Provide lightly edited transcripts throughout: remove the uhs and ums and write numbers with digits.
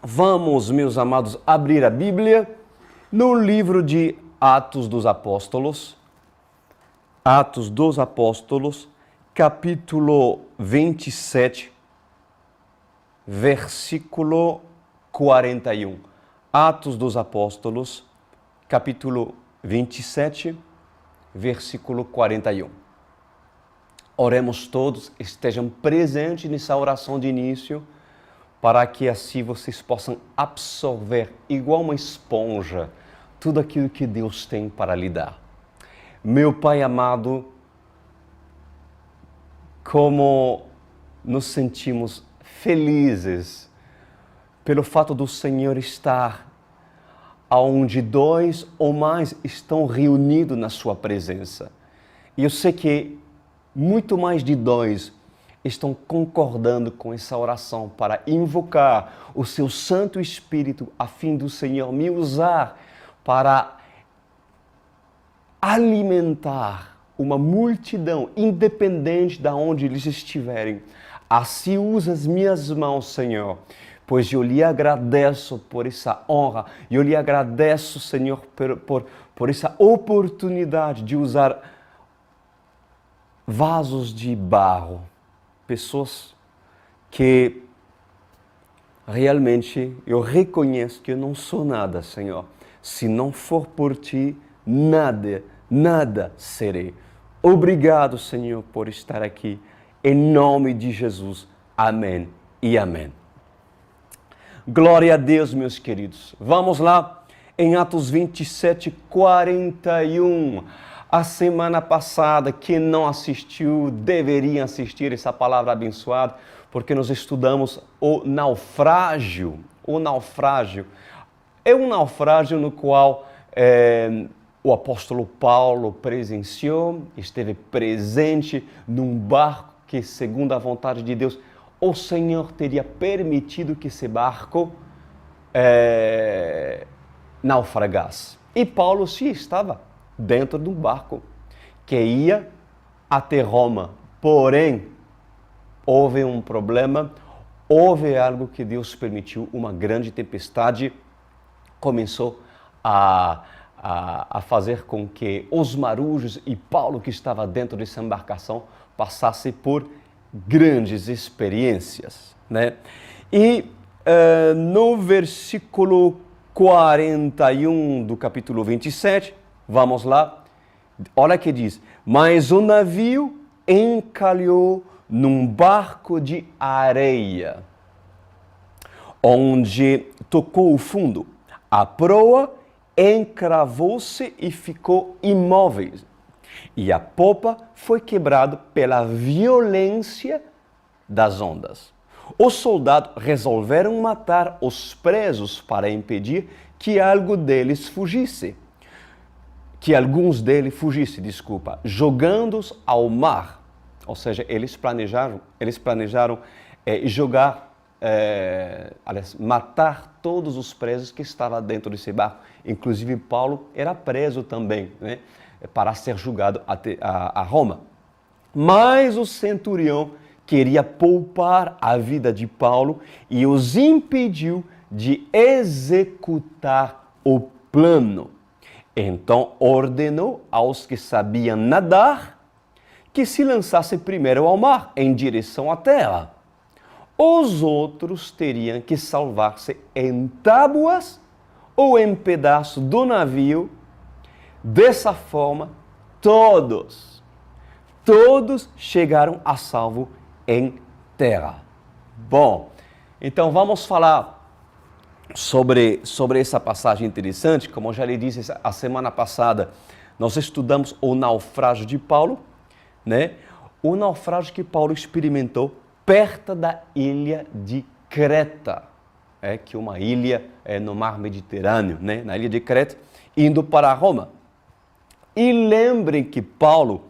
Vamos, meus amados, abrir a Bíblia no livro de Atos dos Apóstolos. Atos dos Apóstolos, capítulo 27, versículo 41. Atos dos Apóstolos, capítulo 27, versículo 41. Oremos todos, estejam presentes nessa oração de início, para que assim vocês possam absorver, igual uma esponja, tudo aquilo que Deus tem para lhe dar. Meu Pai amado, como nos sentimos felizes pelo fato do Senhor estar onde dois ou mais estão reunidos na sua presença. E eu sei que muito mais de dois estão concordando com essa oração para invocar o seu Santo Espírito a fim do Senhor me usar para alimentar uma multidão, independente de onde eles estiverem. Assim usa as minhas mãos, Senhor, pois eu lhe agradeço por essa honra, eu lhe agradeço, Senhor, por essa oportunidade de usar vasos de barro, pessoas que realmente eu reconheço que eu não sou nada, Senhor. Se não for por ti, nada serei. Obrigado, Senhor, por estar aqui. Em nome de Jesus. Amém e amém. Glória a Deus, meus queridos. Vamos lá em Atos 27, 41. A semana passada, quem não assistiu, deveria assistir essa palavra abençoada, porque nós estudamos o naufrágio. O naufrágio é um naufrágio no qual o apóstolo Paulo presenciou, esteve presente num barco que, segundo a vontade de Deus, o Senhor teria permitido que esse barco naufragasse. E Paulo sim estava dentro de um barco que ia até Roma. Porém, houve um problema, houve algo que Deus permitiu, uma grande tempestade começou a fazer com que os marujos e Paulo, que estava dentro dessa embarcação, passasse por grandes experiências, né? E no versículo 41 do capítulo 27, vamos lá, olha que diz: mas o navio encalhou num barco de areia, onde tocou o fundo. A proa encravou-se e ficou imóvel, e a popa foi quebrada pela violência das ondas. Os soldados resolveram matar os presos para impedir que alguns deles fugissem, jogando-os ao mar. Ou seja, eles planejaram matar todos os presos que estavam dentro desse barco. Inclusive Paulo era preso também, né, para ser julgado a Roma. Mas o centurião queria poupar a vida de Paulo e os impediu de executar o plano. Então ordenou aos que sabiam nadar que se lançassem primeiro ao mar, em direção à terra. Os outros teriam que salvar-se em tábuas ou em pedaços do navio. Dessa forma, todos chegaram a salvo em terra. Bom, então vamos falar sobre essa passagem interessante. Como eu já lhe disse, a semana passada nós estudamos o naufrágio de Paulo, né? O naufrágio que Paulo experimentou perto da ilha de Creta, que é uma ilha no mar Mediterrâneo, né? Na ilha de Creta, indo para Roma. E lembrem que Paulo,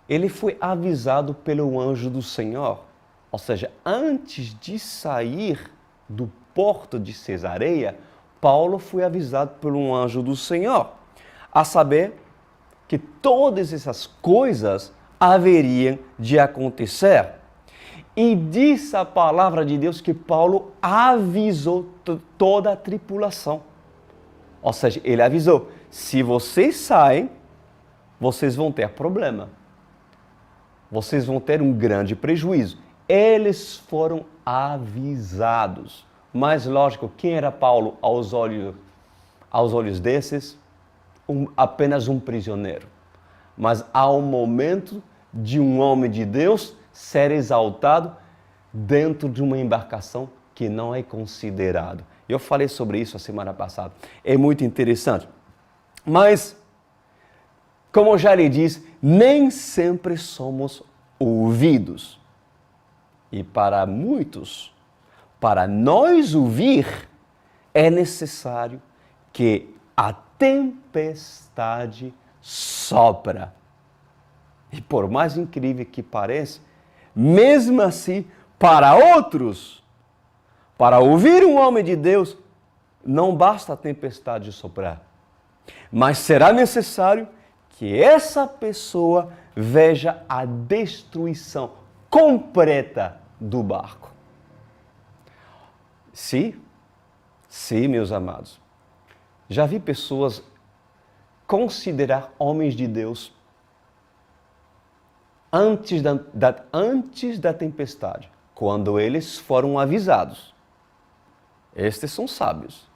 ele foi avisado pelo anjo do Senhor, ou seja, antes de sair do porto de Cesareia, Paulo foi avisado por um anjo do Senhor, a saber que todas essas coisas haveriam de acontecer. E diz a palavra de Deus que Paulo avisou toda a tripulação. Ou seja, ele avisou, se vocês saem, vocês vão ter problema. Vocês vão ter um grande prejuízo. Eles foram avisados. Mas, lógico, quem era Paulo aos olhos desses? Apenas um prisioneiro. Mas há um momento de um homem de Deus ser exaltado dentro de uma embarcação que não é considerado. Eu falei sobre isso a semana passada. É muito interessante. Mas, como eu já lhe disse, nem sempre somos ouvidos. E para muitos, para nós ouvir, é necessário que a tempestade sopra. E por mais incrível que pareça, mesmo assim, para outros, para ouvir um homem de Deus, não basta a tempestade soprar. Mas será necessário que essa pessoa veja a destruição completa do barco. Sim, meus amados. Já vi pessoas considerar homens de Deus antes da tempestade, quando eles foram avisados. Estes são sábios.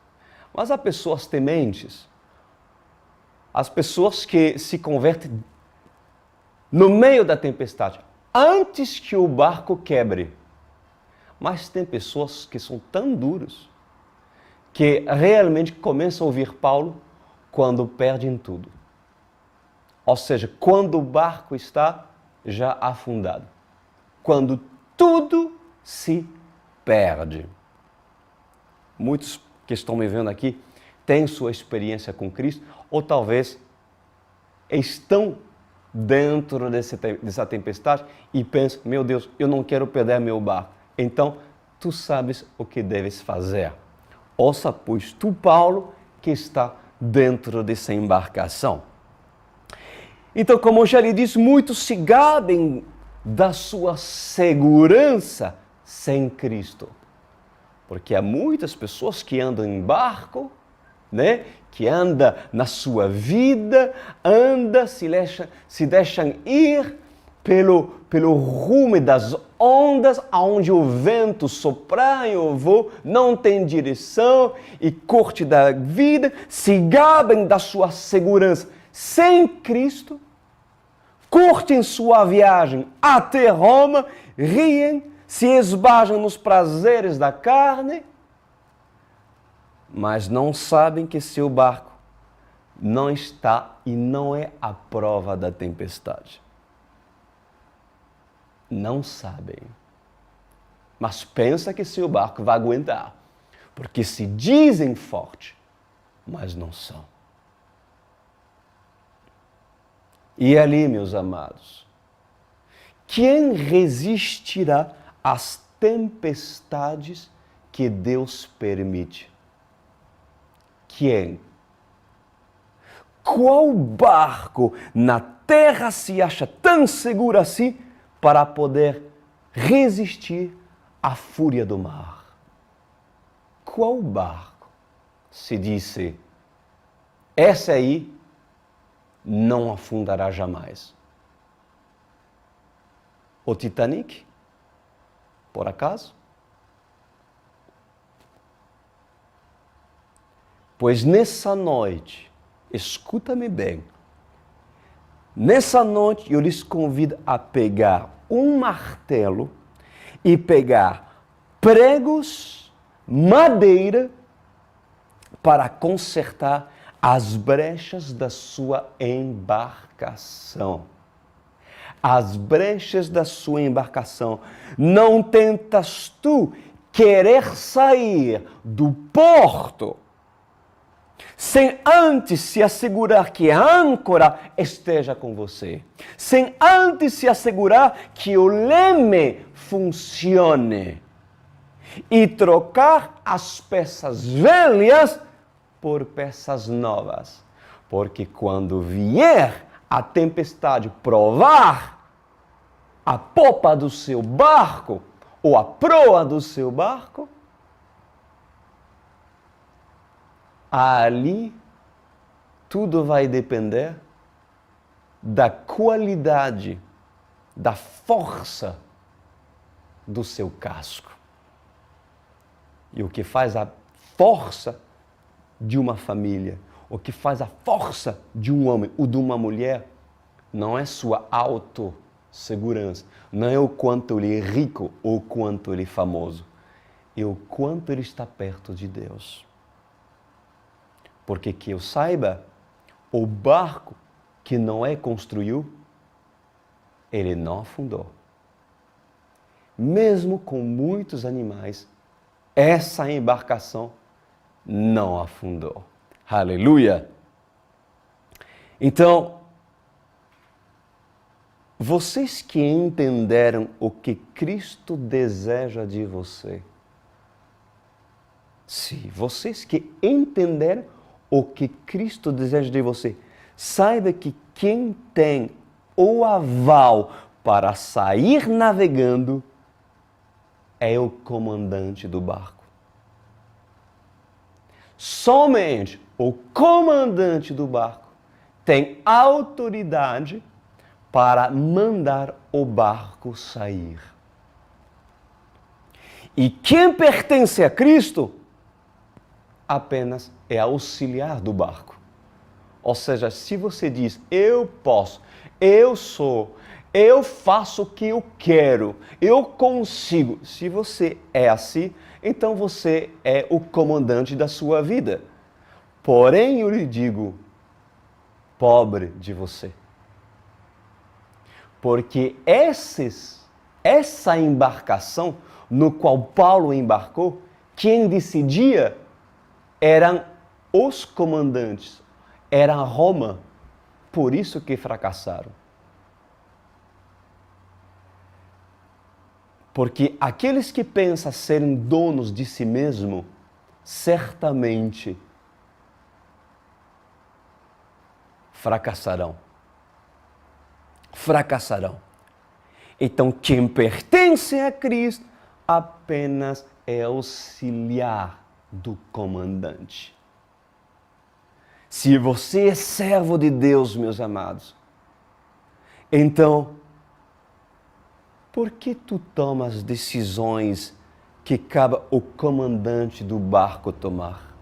Mas há pessoas tementes, as pessoas que se convertem no meio da tempestade, antes que o barco quebre. Mas tem pessoas que são tão duros que realmente começam a ouvir Paulo quando perdem tudo. Ou seja, quando o barco está já afundado. Quando tudo se perde. Muitos que estão me vendo aqui têm sua experiência com Cristo ou talvez estão dentro dessa tempestade e pensam, meu Deus, eu não quero perder meu barco. Então, tu sabes o que deves fazer. Ouça, pois, tu, Paulo, que está dentro dessa embarcação. Então, como eu já lhe disse, muitos se gabem da sua segurança sem Cristo. Porque há muitas pessoas que andam em barco, né? Que andam na sua vida, se deixam ir pelo rumo das ondas, aonde o vento sopra e o voo não tem direção e curte da vida, se gabem da sua segurança sem Cristo, curtem sua viagem até Roma, riem, se esbajam nos prazeres da carne, mas não sabem que seu barco não está e não é a prova da tempestade. Não sabem. Mas pensa que seu barco vai aguentar, porque se dizem forte, mas não são. E ali, meus amados, quem resistirá às tempestades que Deus permite? Quem? Qual barco na terra se acha tão seguro assim para poder resistir à fúria do mar? Qual barco se disse, essa aí não afundará jamais? O Titanic? Por acaso? Pois nessa noite, escuta-me bem, nessa noite eu lhes convido a pegar um martelo e pegar pregos, madeira, para consertar as brechas da sua embarcação. As brechas da sua embarcação. Não tentas tu querer sair do porto sem antes se assegurar que a âncora esteja com você, sem antes se assegurar que o leme funcione e trocar as peças velhas por peças novas. Porque quando vier a tempestade provar a popa do seu barco ou a proa do seu barco, ali tudo vai depender da qualidade, da força do seu casco. E o que faz a força de uma família, o que faz a força de um homem ou de uma mulher, não é sua autossegurança, não é o quanto ele é rico ou o quanto ele é famoso, é o quanto ele está perto de Deus. Porque que eu saiba, o barco que Noé construiu, ele não afundou. Mesmo com muitos animais, essa embarcação não afundou. Aleluia! Então, vocês que entenderam o que Cristo deseja de você, sim, vocês que entenderam o que Cristo deseja de você, saiba que quem tem o aval para sair navegando é o comandante do barco. Somente o comandante do barco tem autoridade para mandar o barco sair. E quem pertence a Cristo apenas é auxiliar do barco. Ou seja, se você diz, eu posso, eu sou, eu faço o que eu quero, eu consigo. Se você é assim, então você é o comandante da sua vida. Porém, eu lhe digo, pobre de você. Porque essa embarcação no qual Paulo embarcou, quem decidia eram os comandantes, era Roma. Por isso que fracassaram. Porque aqueles que pensam serem donos de si mesmo, certamente fracassarão. Fracassarão. Então, quem pertence a Cristo apenas é auxiliar do comandante. Se você é servo de Deus, meus amados, então, por que tu tomas decisões que cabe o comandante do barco tomar?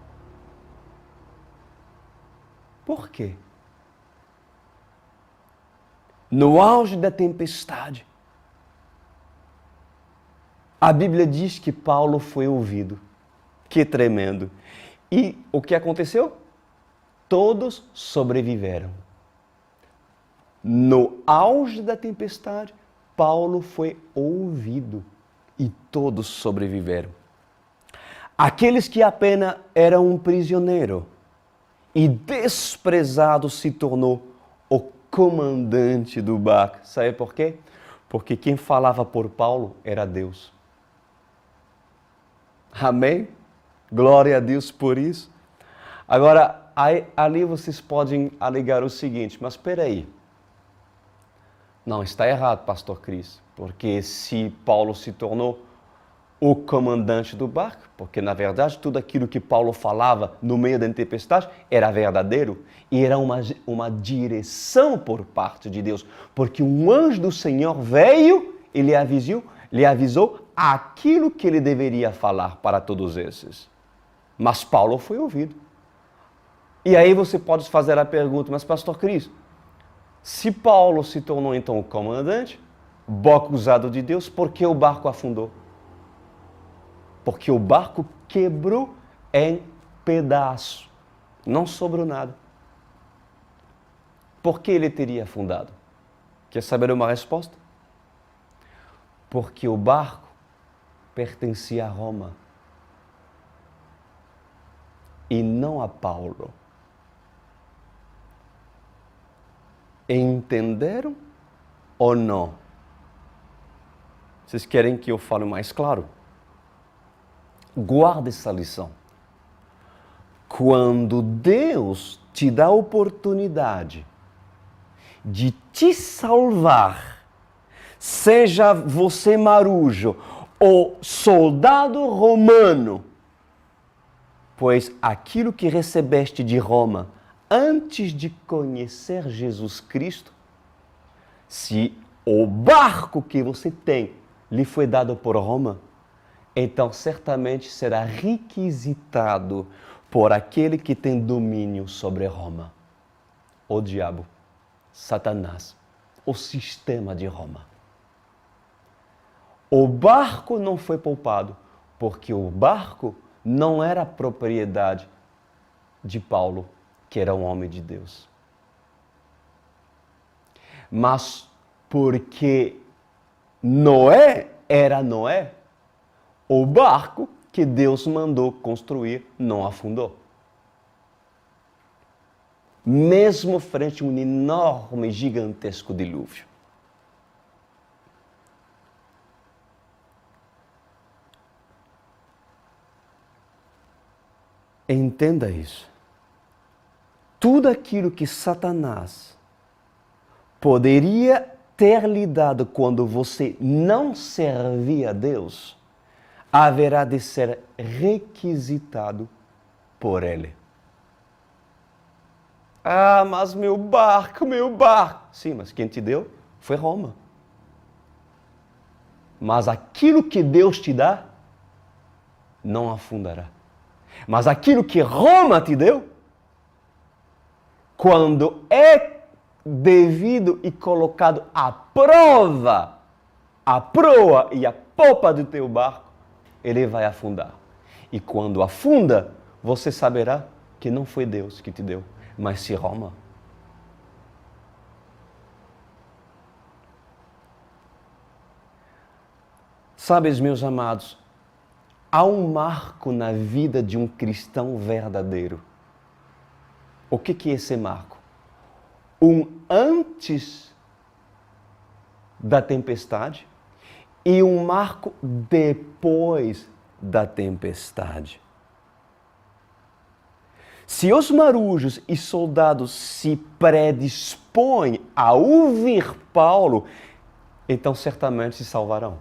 Por quê? No auge da tempestade, a Bíblia diz que Paulo foi ouvido. Que tremendo! E o que aconteceu? Todos sobreviveram. No auge da tempestade, Paulo foi ouvido e todos sobreviveram. Aqueles que apenas eram um prisioneiro e desprezado se tornou o comandante do barco. Sabe por quê? Porque quem falava por Paulo era Deus. Amém? Glória a Deus por isso. Agora, ali vocês podem alegar o seguinte, mas espera aí. Não, está errado, pastor Cris, porque se Paulo se tornou o comandante do barco, porque na verdade tudo aquilo que Paulo falava no meio da tempestade era verdadeiro e era uma direção por parte de Deus, porque um anjo do Senhor veio e lhe avisou aquilo que ele deveria falar para todos esses. Mas Paulo foi ouvido. E aí você pode fazer a pergunta, mas pastor Cris, se Paulo se tornou então o comandante, boca usado de Deus, por que o barco afundou? Porque o barco quebrou em pedaços. Não sobrou nada. Por que ele teria afundado? Quer saber uma resposta? Porque o barco pertencia a Roma e não a Paulo. Entenderam ou não? Vocês querem que eu fale mais claro? Guarda essa lição. Quando Deus te dá a oportunidade de te salvar, seja você marujo ou soldado romano, pois aquilo que recebeste de Roma antes de conhecer Jesus Cristo, se o barco que você tem lhe foi dado por Roma, então certamente será requisitado por aquele que tem domínio sobre Roma. O diabo, Satanás, o sistema de Roma. O barco não foi poupado, porque o barco não era propriedade de Paulo, que era um homem de Deus. Mas porque Noé era Noé, o barco que Deus mandou construir não afundou. Mesmo frente a um enorme, gigantesco dilúvio. Entenda isso. Tudo aquilo que Satanás poderia ter lhe dado quando você não servia a Deus, haverá de ser requisitado por ele. Ah, mas meu barco. Sim, mas quem te deu foi Roma. Mas aquilo que Deus te dá, não afundará. Mas aquilo que Roma te deu, quando é devido e colocado à prova, a proa e a popa do teu barco, ele vai afundar. E quando afunda, você saberá que não foi Deus que te deu, mas sim Roma. Sabes, meus amados, há um marco na vida de um cristão verdadeiro. O que é esse marco? Um antes da tempestade e um marco depois da tempestade. Se os marujos e soldados se predispõem a ouvir Paulo, então certamente se salvarão.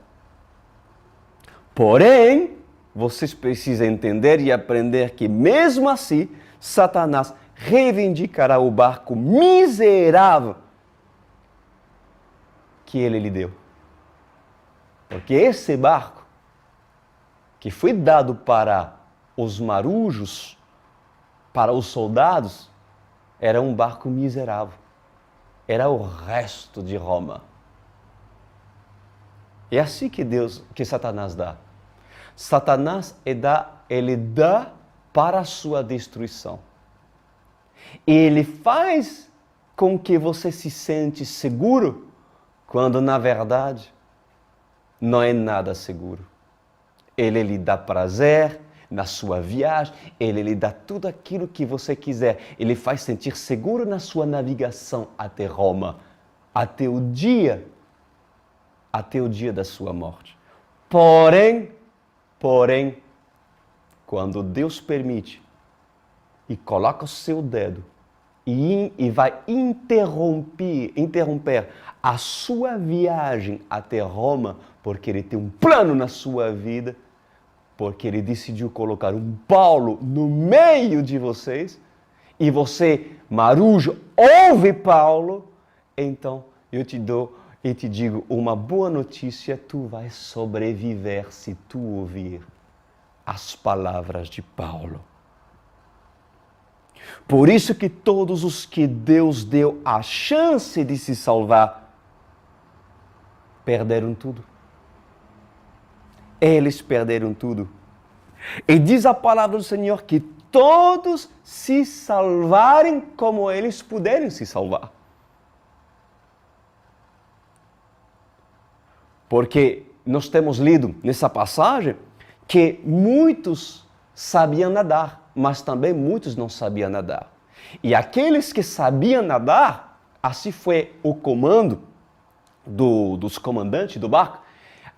Porém, vocês precisam entender e aprender que mesmo assim, Satanás reivindicará o barco miserável que ele lhe deu. Porque esse barco, que foi dado para os marujos, para os soldados, era um barco miserável. Era o resto de Roma. É assim que Satanás dá. Satanás ele dá para a sua destruição. Ele faz com que você se sente seguro, quando na verdade não é nada seguro. Ele lhe dá prazer na sua viagem, ele lhe dá tudo aquilo que você quiser. Ele faz sentir seguro na sua navegação até Roma, até o dia da sua morte. Porém, quando Deus permite e coloca o seu dedo e vai interromper a sua viagem até Roma, porque ele tem um plano na sua vida, porque ele decidiu colocar um Paulo no meio de vocês, e você, marujo, ouve Paulo, então eu te digo uma boa notícia: tu vais sobreviver se tu ouvir as palavras de Paulo. Por isso que todos os que Deus deu a chance de se salvar, perderam tudo. Eles perderam tudo. E diz a palavra do Senhor que todos se salvarem como eles puderem se salvar. Porque nós temos lido nessa passagem que muitos sabiam nadar, mas também muitos não sabiam nadar. E aqueles que sabiam nadar, assim foi o comando dos comandantes do barco,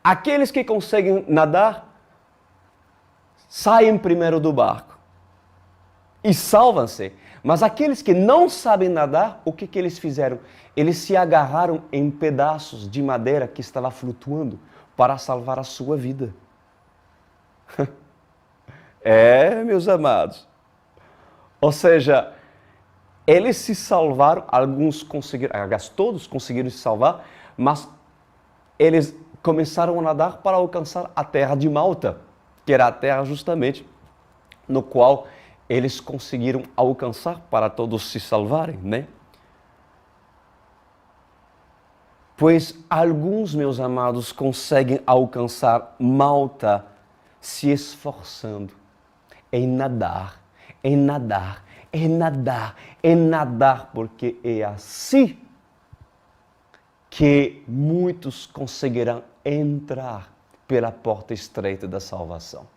aqueles que conseguem nadar, saem primeiro do barco. e salvam-se. Mas aqueles que não sabem nadar, o que eles fizeram? Eles se agarraram em pedaços de madeira que estava flutuando para salvar a sua vida. Meus amados. Ou seja, eles se salvaram, alguns conseguiram, aliás, todos conseguiram se salvar, mas eles começaram a nadar para alcançar a terra de Malta, que era a terra justamente no qual eles conseguiram alcançar para todos se salvarem, né? Pois alguns, meus amados, conseguem alcançar Malta se esforçando em nadar, em nadar, em nadar, em nadar, porque é assim que muitos conseguirão entrar pela porta estreita da salvação.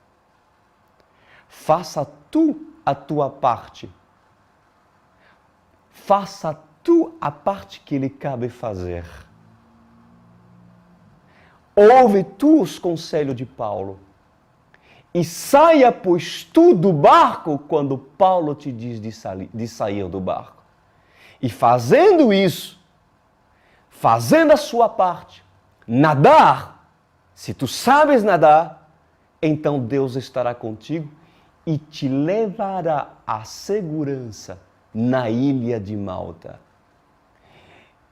Faça tu a tua parte. Faça tu a parte que lhe cabe fazer. Ouve tu os conselhos de Paulo. E saia, pois, tu do barco quando Paulo te diz de sair do barco. E fazendo isso, fazendo a sua parte, nadar, se tu sabes nadar, então Deus estará contigo e te levará à segurança na ilha de Malta.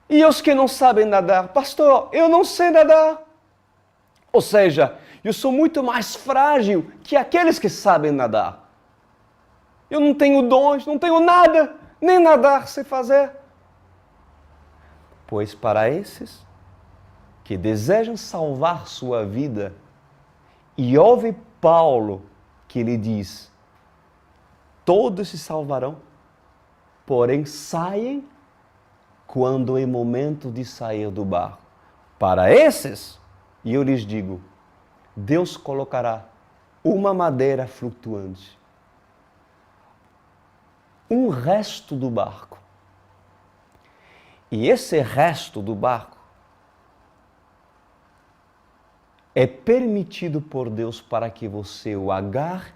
E os que não sabem nadar, pastor, eu não sei nadar. Ou seja, eu sou muito mais frágil que aqueles que sabem nadar. Eu não tenho dons, não tenho nada, nem nadar sei fazer. Pois para esses que desejam salvar sua vida, e ouve Paulo que lhe diz, todos se salvarão, porém saem quando é momento de sair do barco. Para esses, e eu lhes digo, Deus colocará uma madeira flutuante, um resto do barco. E esse resto do barco é permitido por Deus para que você o agarre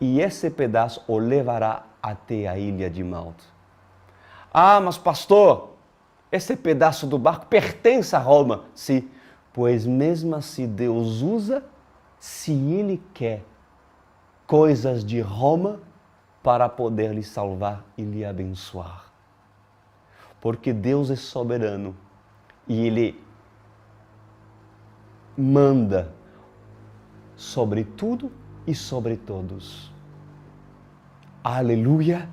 e esse pedaço o levará até a ilha de Malta. Ah, mas pastor, esse pedaço do barco pertence a Roma. Sim, pois mesmo assim Deus usa, se Ele quer, coisas de Roma para poder lhe salvar e lhe abençoar. Porque Deus é soberano e Ele manda sobre tudo e sobre todos. Aleluia!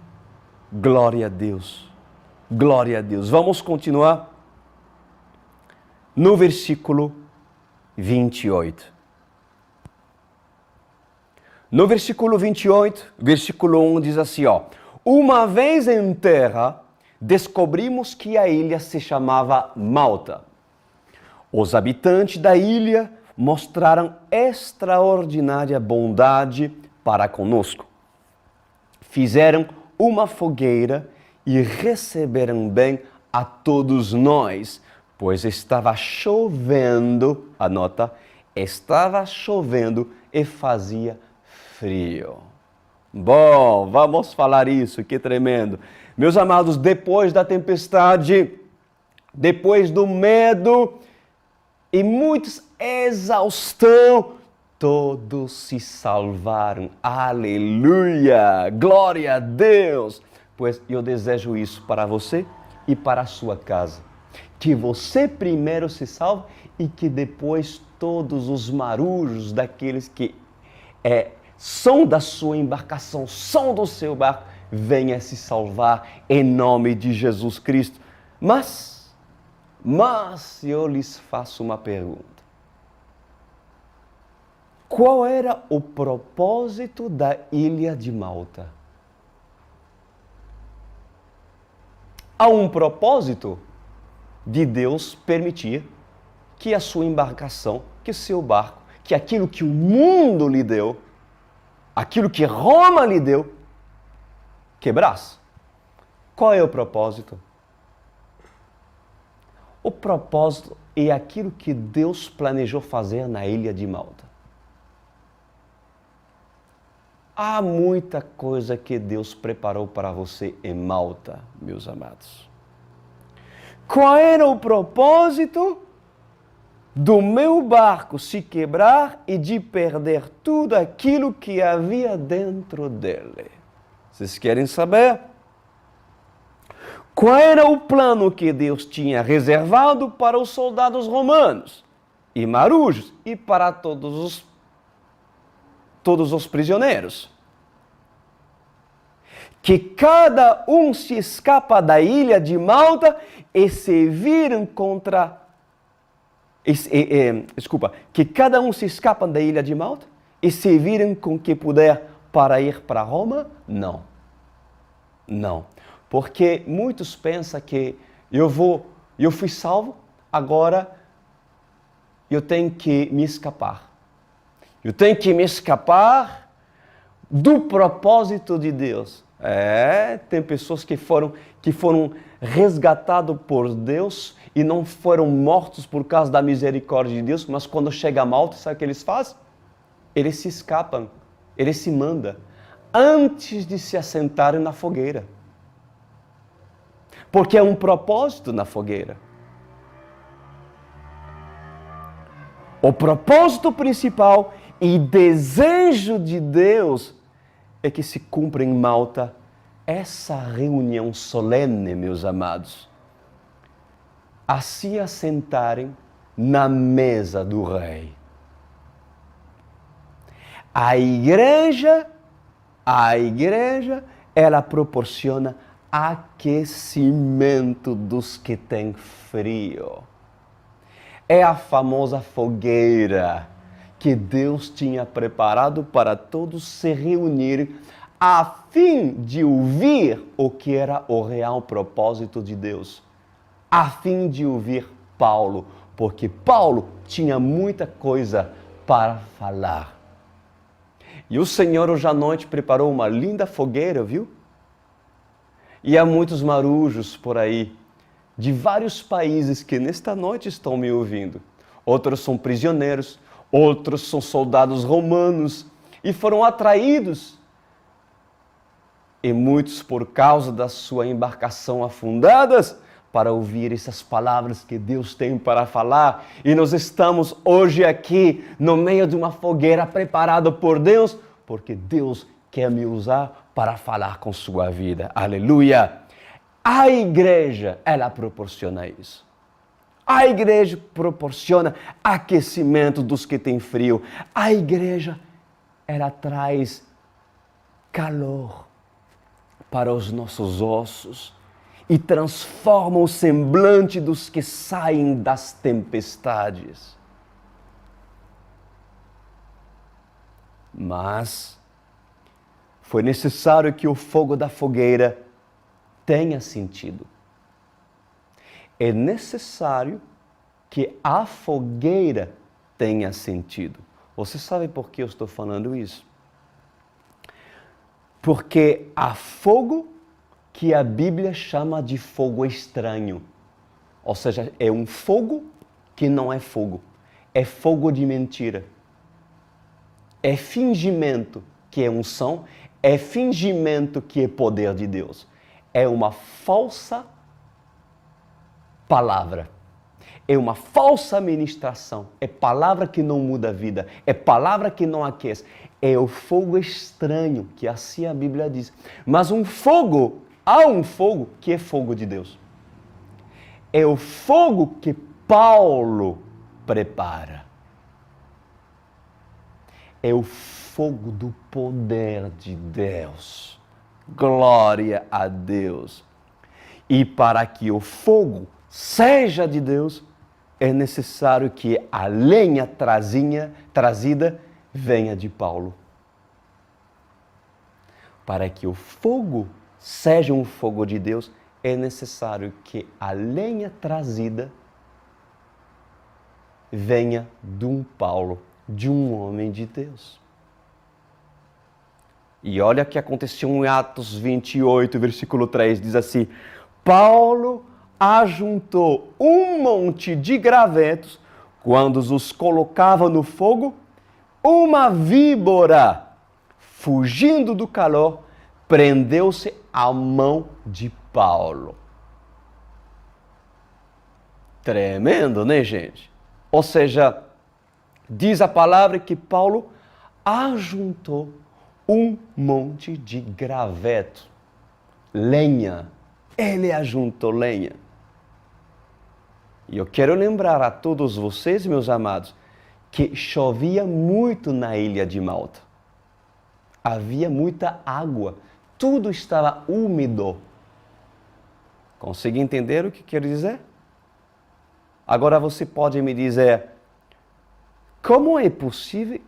Glória a Deus! Glória a Deus! Vamos continuar no versículo 28. No versículo 28, versículo 1 diz assim, ó: uma vez em terra, descobrimos que a ilha se chamava Malta. Os habitantes da ilha mostraram extraordinária bondade para conosco. Fizeram uma fogueira e receberam bem a todos nós, pois estava chovendo, anota, estava chovendo e fazia frio. Bom, vamos falar isso, que tremendo. Meus amados, depois da tempestade, depois do medo e muitos exaustão, todos se salvaram. Aleluia! Glória a Deus! Pois eu desejo isso para você e para a sua casa. Que você primeiro se salve e que depois todos os marujos daqueles que são da sua embarcação, são do seu barco, venha se salvar em nome de Jesus Cristo. Mas eu lhes faço uma pergunta. Qual era o propósito da ilha de Malta? Há um propósito de Deus permitir que a sua embarcação, que o seu barco, que aquilo que o mundo lhe deu, aquilo que Roma lhe deu, quebrasse. Qual é o propósito? O propósito é aquilo que Deus planejou fazer na ilha de Malta. Há muita coisa que Deus preparou para você em Malta, meus amados. Qual era o propósito do meu barco se quebrar e de perder tudo aquilo que havia dentro dele? Vocês querem saber? Qual era o plano que Deus tinha reservado para os soldados romanos e marujos e para todos os prisioneiros? Que cada um se escapa da ilha de Malta e se viram contra... que cada um se escapa da ilha de Malta e se viram com o que puder para ir para Roma? Não. Não. Porque muitos pensam que eu fui salvo, agora eu tenho que me escapar. Eu tenho que me escapar do propósito de Deus. Tem pessoas que foram resgatados por Deus e não foram mortos por causa da misericórdia de Deus, mas quando chega a Malta, sabe o que eles fazem? Eles se escapam, eles se mandam, antes de se assentarem na fogueira. Porque é um propósito na fogueira. O propósito principal e desejo de Deus é que se cumpra em Malta essa reunião solene, meus amados, a se assentarem na mesa do rei. A igreja, ela proporciona aquecimento dos que têm frio. É a famosa fogueira que Deus tinha preparado para todos se reunirem a fim de ouvir o que era o real propósito de Deus. A fim de ouvir Paulo, porque Paulo tinha muita coisa para falar. E o Senhor hoje à noite preparou uma linda fogueira, viu? E há muitos marujos por aí, de vários países que nesta noite estão me ouvindo. Outros são prisioneiros, outros são soldados romanos e foram atraídos. E muitos, por causa da sua embarcação afundadas, para ouvir essas palavras que Deus tem para falar. E nós estamos hoje aqui, no meio de uma fogueira preparada por Deus, porque Deus quer me usar para falar com sua vida. Aleluia! A igreja, ela proporciona isso. A igreja proporciona aquecimento dos que têm frio. A igreja, ela traz calor para os nossos ossos e transforma o semblante dos que saem das tempestades. Mas foi necessário que o fogo da fogueira tenha sentido. É necessário que a fogueira tenha sentido. Você sabe por que eu estou falando isso? Porque há fogo que a Bíblia chama de fogo estranho. Ou seja, é um fogo que não é fogo. É fogo de mentira. É fingimento que é unção. É fingimento que é poder de Deus. É uma falsa palavra. É uma falsa ministração. É palavra que não muda a vida. É palavra que não aquece. É o fogo estranho, que assim a Bíblia diz. Mas há um fogo que é fogo de Deus. É o fogo que Paulo prepara. É o fogo do poder de Deus. Glória a Deus. E para que o fogo seja de Deus, é necessário que a lenha trazida venha de Paulo. Para que o fogo seja um fogo de Deus, é necessário que a lenha trazida venha de um Paulo, de um homem de Deus. E olha o que aconteceu em Atos 28, versículo 3, diz assim: Paulo ajuntou um monte de gravetos, quando os colocava no fogo, uma víbora fugindo do calor, prendeu-se à mão de Paulo. Tremendo, né, gente? Ou seja, diz a palavra que Paulo ajuntou um monte de graveto, lenha. Ele ajuntou lenha. E eu quero lembrar a todos vocês, meus amados, que chovia muito na ilha de Malta. Havia muita água, tudo estava úmido. Consegue entender o que quero dizer? Agora você pode me dizer, como é possível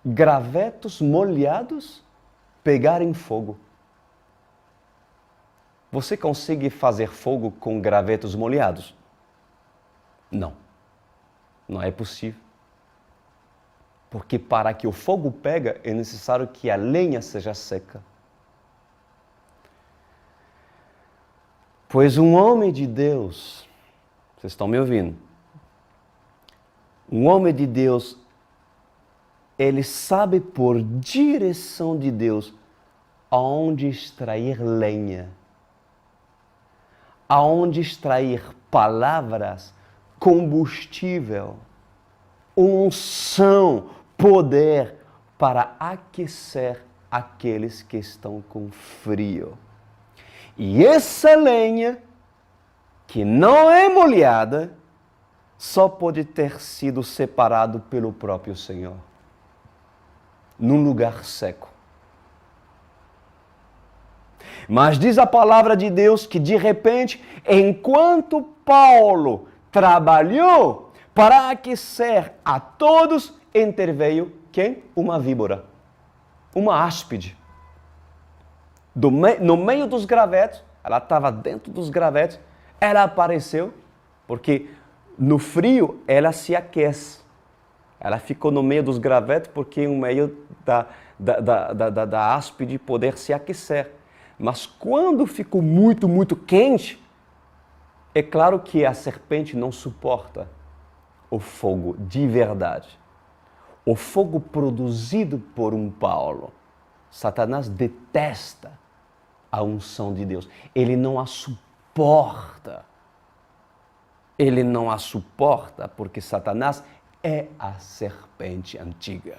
gravetos molhados pegarem fogo? Você consegue fazer fogo com gravetos molhados? Não. Não é possível. Porque para que o fogo pegue, é necessário que a lenha seja seca. Pois um homem de Deus, vocês estão me ouvindo? Um homem de Deus, ele sabe por direção de Deus aonde extrair lenha, aonde extrair palavras, combustível, unção, poder para aquecer aqueles que estão com frio. E essa lenha, que não é molhada, só pode ter sido separado pelo próprio Senhor, num lugar seco. Mas diz a palavra de Deus que de repente, enquanto Paulo trabalhou para aquecer a todos, interveio quem? Uma víbora, uma áspide. No meio dos gravetos, ela estava dentro dos gravetos, ela apareceu, porque no frio ela se aquece. Ela ficou no meio dos gravetos porque no meio da áspide poder se aquecer. Mas quando ficou muito, muito quente, é claro que a serpente não suporta o fogo de verdade. O fogo produzido por um Paulo. Satanás detesta a unção de Deus. Ele não a suporta. Ele não a suporta porque Satanás é a serpente antiga.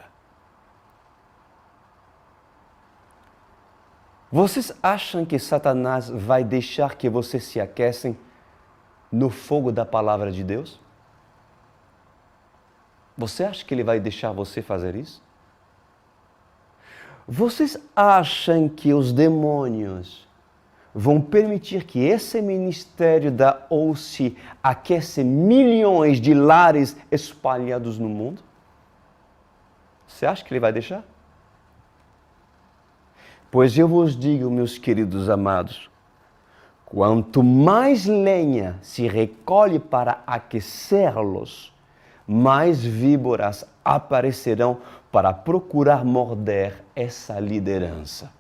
Vocês acham que Satanás vai deixar que vocês se aquecem no fogo da palavra de Deus? Você acha que ele vai deixar você fazer isso? Vocês acham que os demônios vão permitir que esse ministério da OC aqueça milhões de lares espalhados no mundo? Você acha que ele vai deixar? Pois eu vos digo, meus queridos amados, quanto mais lenha se recolhe para aquecê-los, mais víboras aparecerão para procurar morder essa liderança.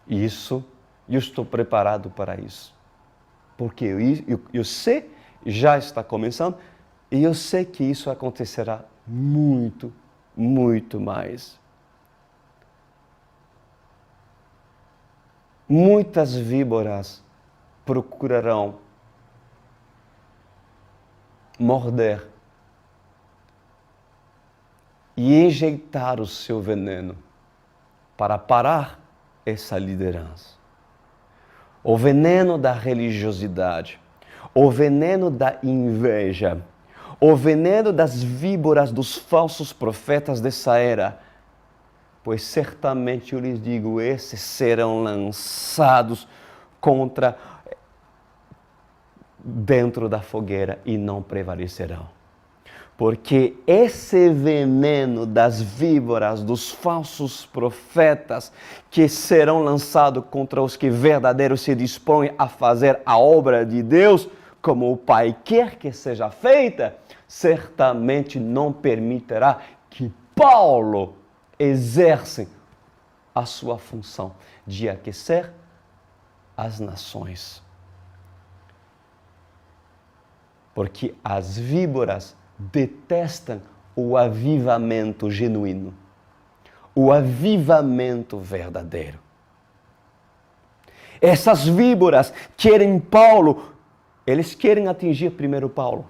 Isso, eu estou preparado para isso. Porque eu sei, já está começando, e eu sei que isso acontecerá muito, muito mais. Muitas víboras procurarão morder e injetar o seu veneno para parar essa liderança. O veneno da religiosidade, o veneno da inveja, o veneno das víboras dos falsos profetas dessa era, pois certamente eu lhes digo, esses serão lançados dentro da fogueira e não prevalecerão. Porque esse veneno das víboras, dos falsos profetas, que serão lançados contra os que verdadeiros se dispõem a fazer a obra de Deus, como o Pai quer que seja feita, certamente não permitirá que Paulo exerce a sua função de aquecer as nações. Porque as víboras detestam o avivamento genuíno, o avivamento verdadeiro. Essas víboras querem Paulo, eles querem atingir primeiro Paulo.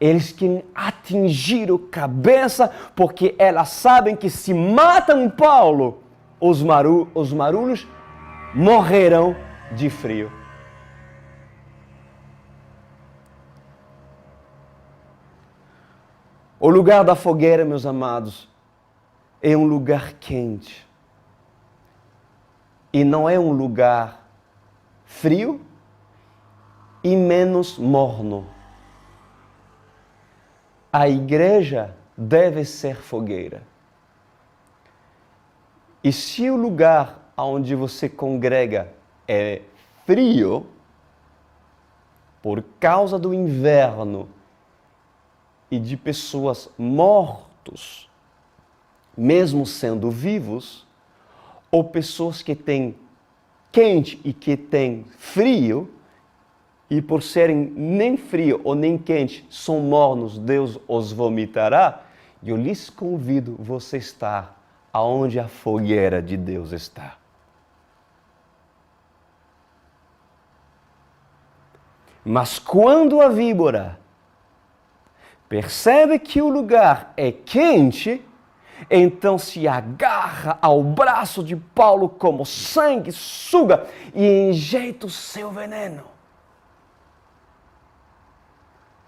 Eles querem atingir a cabeça porque elas sabem que se matam Paulo, os marulhos morrerão de frio. O lugar da fogueira, meus amados, é um lugar quente. E não é um lugar frio e menos morno. A igreja deve ser fogueira. E se o lugar onde você congrega é frio, por causa do inverno e de pessoas mortos, mesmo sendo vivos, ou pessoas que têm quente e que têm frio, e por serem nem frio ou nem quente, são mornos, Deus os vomitará. Eu lhes convido você estar aonde a fogueira de Deus está. Mas quando a víbora percebe que o lugar é quente, então se agarra ao braço de Paulo como sangue, suga e injeta o seu veneno.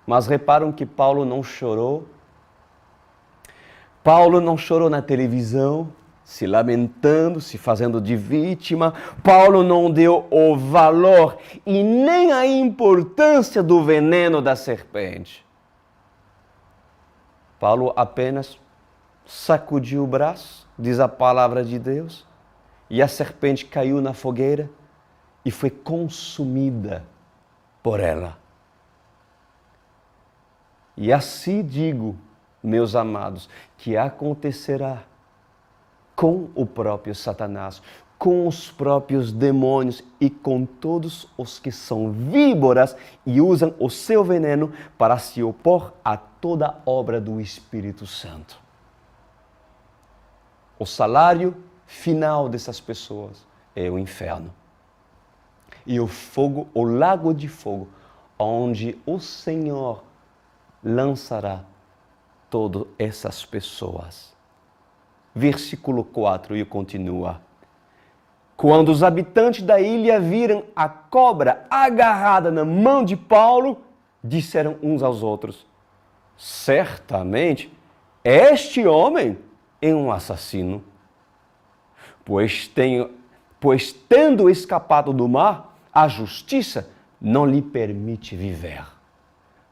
Mas reparam que Paulo não chorou. Paulo não chorou na televisão, se lamentando, se fazendo de vítima. Paulo não deu o valor e nem a importância do veneno da serpente. Paulo apenas sacudiu o braço, diz a palavra de Deus, e a serpente caiu na fogueira e foi consumida por ela. E assim digo, meus amados, que acontecerá com o próprio Satanás, com os próprios demônios e com todos os que são víboras e usam o seu veneno para se opor a toda obra do Espírito Santo. O salário final dessas pessoas é o inferno. E o fogo, o lago de fogo, onde o Senhor lançará todas essas pessoas. Versículo 4, e continua. Quando os habitantes da ilha viram a cobra agarrada na mão de Paulo, disseram uns aos outros: certamente este homem é um assassino, pois tendo escapado do mar, a justiça não lhe permite viver.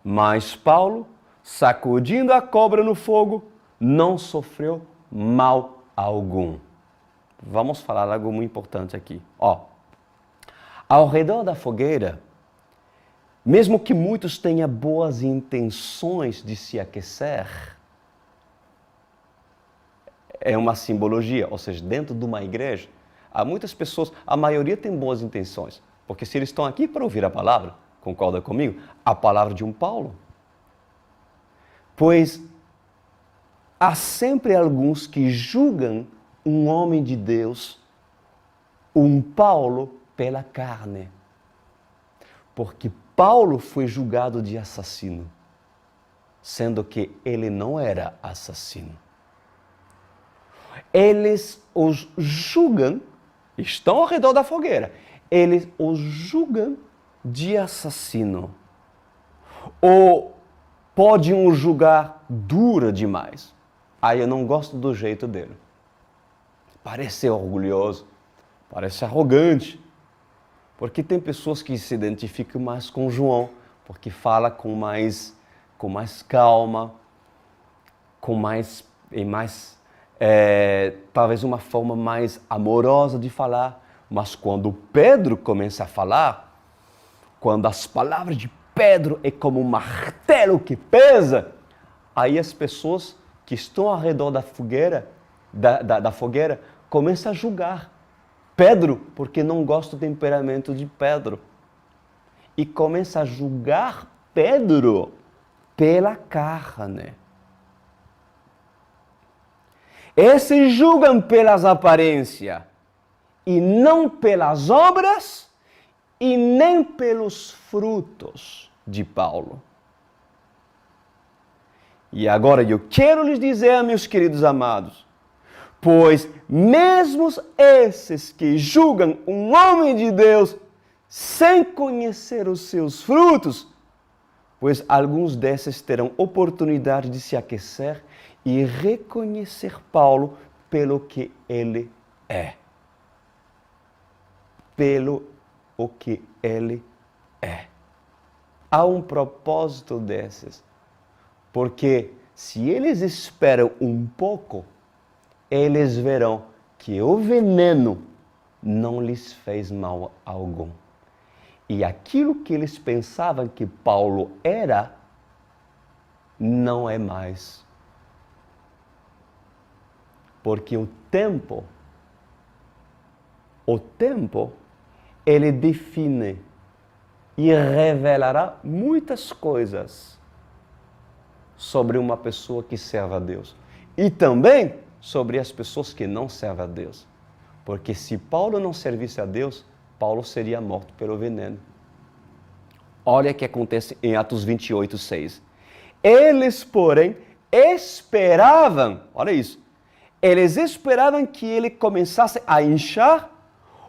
Mas Paulo, sacudindo a cobra no fogo, não sofreu mal algum. Vamos falar algo muito importante aqui. Ao redor da fogueira, mesmo que muitos tenham boas intenções de se aquecer, é uma simbologia, ou seja, dentro de uma igreja, há muitas pessoas, a maioria tem boas intenções, porque se eles estão aqui para ouvir a palavra, concorda comigo? A palavra de um Paulo. Pois há sempre alguns que julgam um homem de Deus, um Paulo, pela carne. Porque Paulo foi julgado de assassino, sendo que ele não era assassino. Eles os julgam, estão ao redor da fogueira, eles os julgam de assassino. Ou podem o julgar dura demais. Aí eu não gosto do jeito dele. Parece ser orgulhoso, parece arrogante. Porque tem pessoas que se identificam mais com João, porque fala com mais calma, talvez uma forma mais amorosa de falar. Mas quando Pedro começa a falar, quando as palavras de Pedro é como um martelo que pesa, aí as pessoas que estão ao redor da fogueira, da fogueira, começam a julgar Pedro, porque não gosta do temperamento de Pedro. E começa a julgar Pedro pela carne. Esses julgam pelas aparências e não pelas obras e nem pelos frutos de Paulo. E agora eu quero lhes dizer, meus queridos amados, pois mesmo esses que julgam um homem de Deus sem conhecer os seus frutos, pois alguns desses terão oportunidade de se aquecer e reconhecer Paulo pelo que ele é. Pelo o que ele é. Há um propósito desses. Porque se eles esperam um pouco, eles verão que o veneno não lhes fez mal algum. E aquilo que eles pensavam que Paulo era, não é mais. Porque o tempo, ele define e revelará muitas coisas sobre uma pessoa que serve a Deus. E também sobre as pessoas que não servem a Deus. Porque se Paulo não servisse a Deus, Paulo seria morto pelo veneno. Olha o que acontece em Atos 28, 6. Eles, porém, esperavam, olha isso, eles esperavam que ele começasse a inchar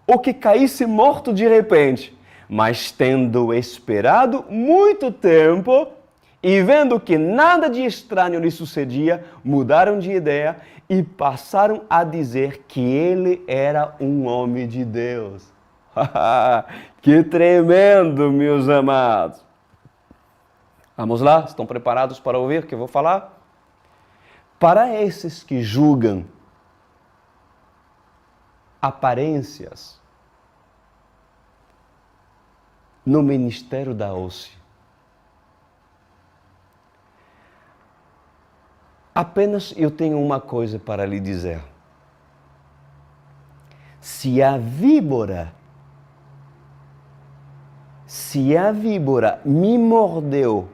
ou que caísse morto de repente. Mas tendo esperado muito tempo e vendo que nada de estranho lhe sucedia, mudaram de ideia e passaram a dizer que ele era um homem de Deus. Que tremendo, meus amados! Vamos lá? Estão preparados para ouvir o que eu vou falar? Para esses que julgam aparências no ministério da OSCE, apenas eu tenho uma coisa para lhe dizer. Se a víbora me mordeu,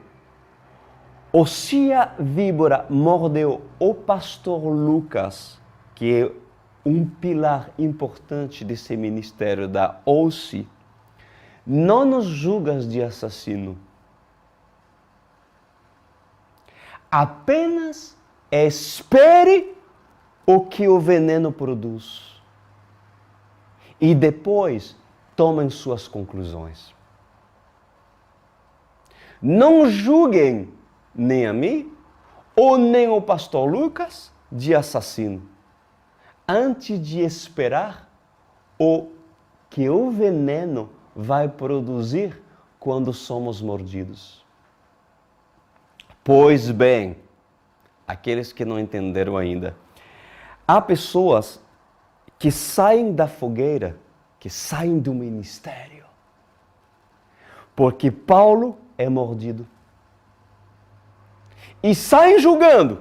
ou se a víbora mordeu o pastor Lucas, que é um pilar importante desse ministério da OSCE, não nos julgas de assassino. Apenas espere o que o veneno produz. E depois tomem suas conclusões. Não julguem nem a mim ou nem o pastor Lucas de assassino, antes de esperar o que o veneno vai produzir quando somos mordidos. Pois bem, aqueles que não entenderam ainda, há pessoas que saem da fogueira, que saem do ministério, porque Paulo é mordido. E saem julgando.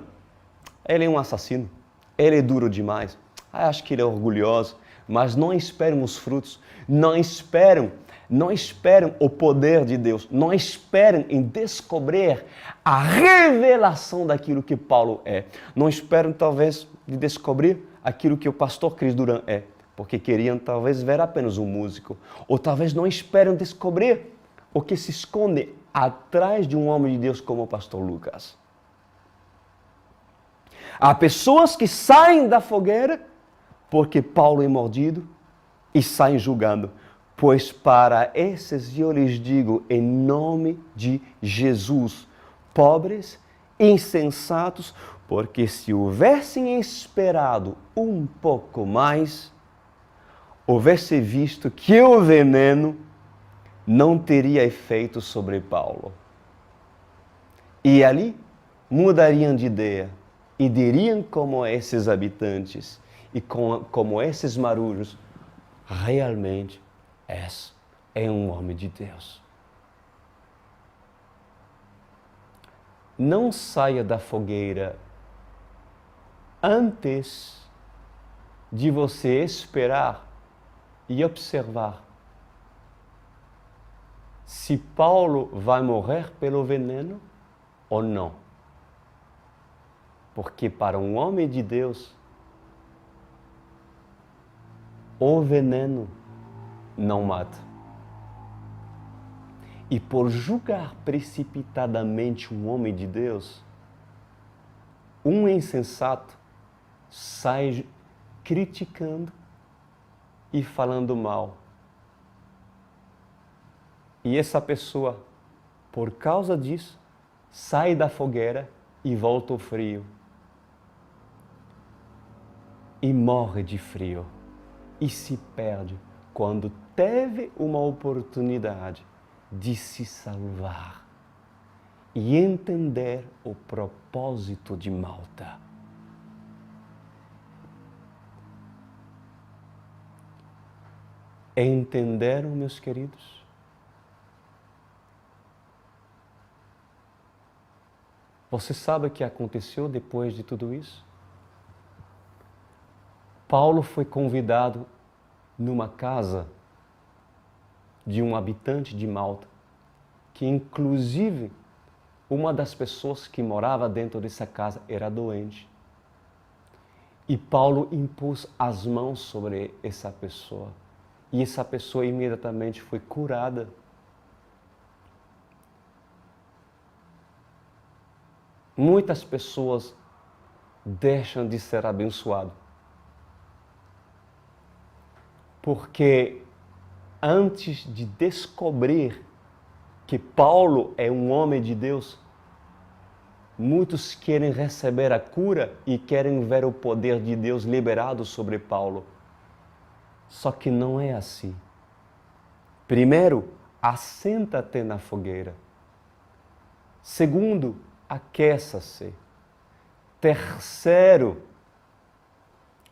Ele é um assassino, ele é duro demais, acho que ele é orgulhoso, mas não esperam os frutos, não esperam o poder de Deus, não esperam em descobrir a revelação daquilo que Paulo é. Não esperam, talvez, de descobrir aquilo que o pastor Cris Duran é, porque queriam, talvez, ver apenas um músico. Ou talvez não esperam descobrir o que se esconde atrás de um homem de Deus como o pastor Lucas. Há pessoas que saem da fogueira porque Paulo é mordido e saem julgando. Pois para esses eu lhes digo, em nome de Jesus, pobres, insensatos, porque se houvessem esperado um pouco mais, houvesse visto que o veneno não teria efeito sobre Paulo. E ali mudariam de ideia e diriam como esses habitantes e como esses marujos, realmente é um homem de Deus. Não saia da fogueira antes de você esperar e observar se Paulo vai morrer pelo veneno ou não. Porque para um homem de Deus, o veneno não mata. E por julgar precipitadamente um homem de Deus, um insensato sai criticando e falando mal. E essa pessoa, por causa disso, sai da fogueira e volta ao frio. E morre de frio. E se perde quando teve uma oportunidade de se salvar e entender o propósito de Malta. Entenderam, meus queridos? Você sabe o que aconteceu depois de tudo isso? Paulo foi convidado numa casa de um habitante de Malta, que inclusive uma das pessoas que morava dentro dessa casa era doente. E Paulo impôs as mãos sobre essa pessoa. E essa pessoa imediatamente foi curada. Muitas pessoas deixam de ser abençoadas porque antes de descobrir que Paulo é um homem de Deus, muitos querem receber a cura e querem ver o poder de Deus liberado sobre Paulo. Só que não é assim. Primeiro, assenta-te na fogueira. Segundo, aqueça-se. Terceiro,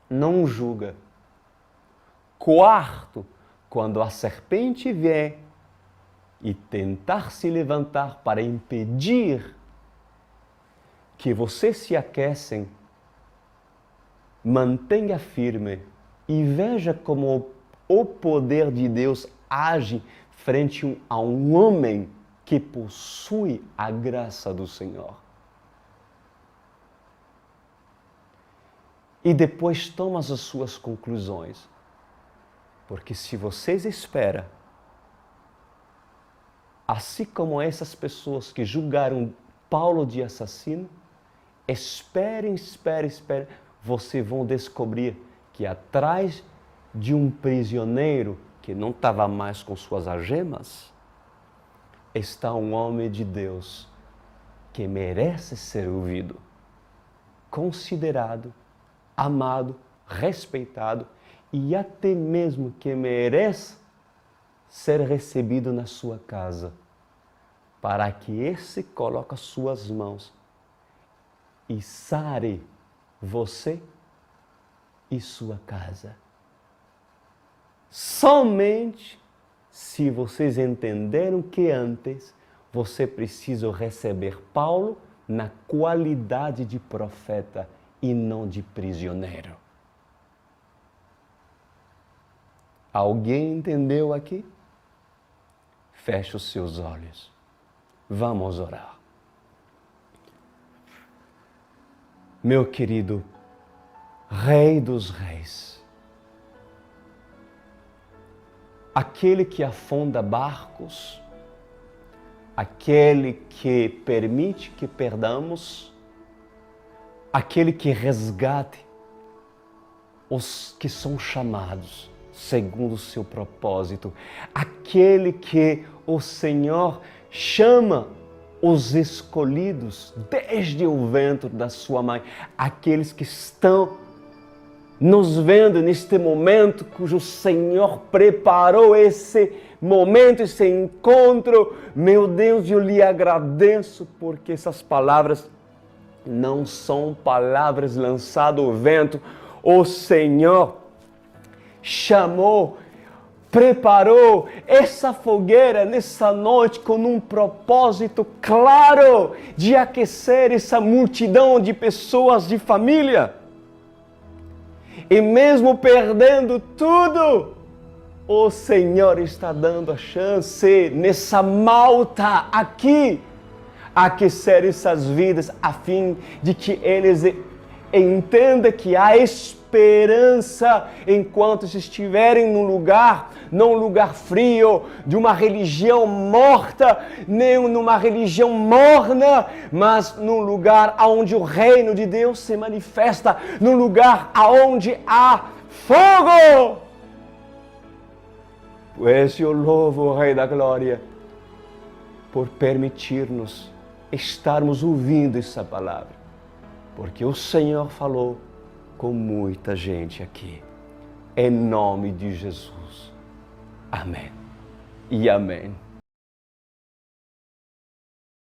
não julga. Quarto, quando a serpente vier e tentar se levantar para impedir que você se aquecem, mantenha firme e veja como o poder de Deus age frente a um homem que possui a graça do Senhor. E depois toma as suas conclusões. Porque se vocês esperam, assim como essas pessoas que julgaram Paulo de assassino, esperem, vocês vão descobrir que atrás de um prisioneiro que não estava mais com suas algemas, está um homem de Deus que merece ser ouvido, considerado, amado, respeitado e até mesmo que merece ser recebido na sua casa, para que esse coloque as suas mãos e sare você e sua casa. Somente se vocês entenderam que antes você precisa receber Paulo na qualidade de profeta e não de prisioneiro. Alguém entendeu aqui? Feche os seus olhos. Vamos orar. Meu querido Rei dos Reis, aquele que afunda barcos, aquele que permite que perdamos, aquele que resgate os que são chamados segundo o seu propósito, aquele que o Senhor chama os escolhidos desde o ventre da sua mãe, aqueles que estão nos vendo neste momento, cujo Senhor preparou esse momento, esse encontro. Meu Deus, eu lhe agradeço porque essas palavras não são palavras lançadas ao vento. O Senhor chamou, preparou essa fogueira nessa noite com um propósito claro de aquecer essa multidão de pessoas, de família. E mesmo perdendo tudo, o Senhor está dando a chance nessa Malta aqui, aquecer essas vidas a fim de que eles entendam que há esperança esperança enquanto estiverem num lugar, não um lugar frio, de uma religião morta, nem numa religião morna, mas num lugar onde o reino de Deus se manifesta, num lugar onde há fogo. Pois eu louvo o Rei da Glória por permitir-nos estarmos ouvindo essa palavra, porque o Senhor falou com muita gente aqui. Em nome de Jesus. Amém e amém.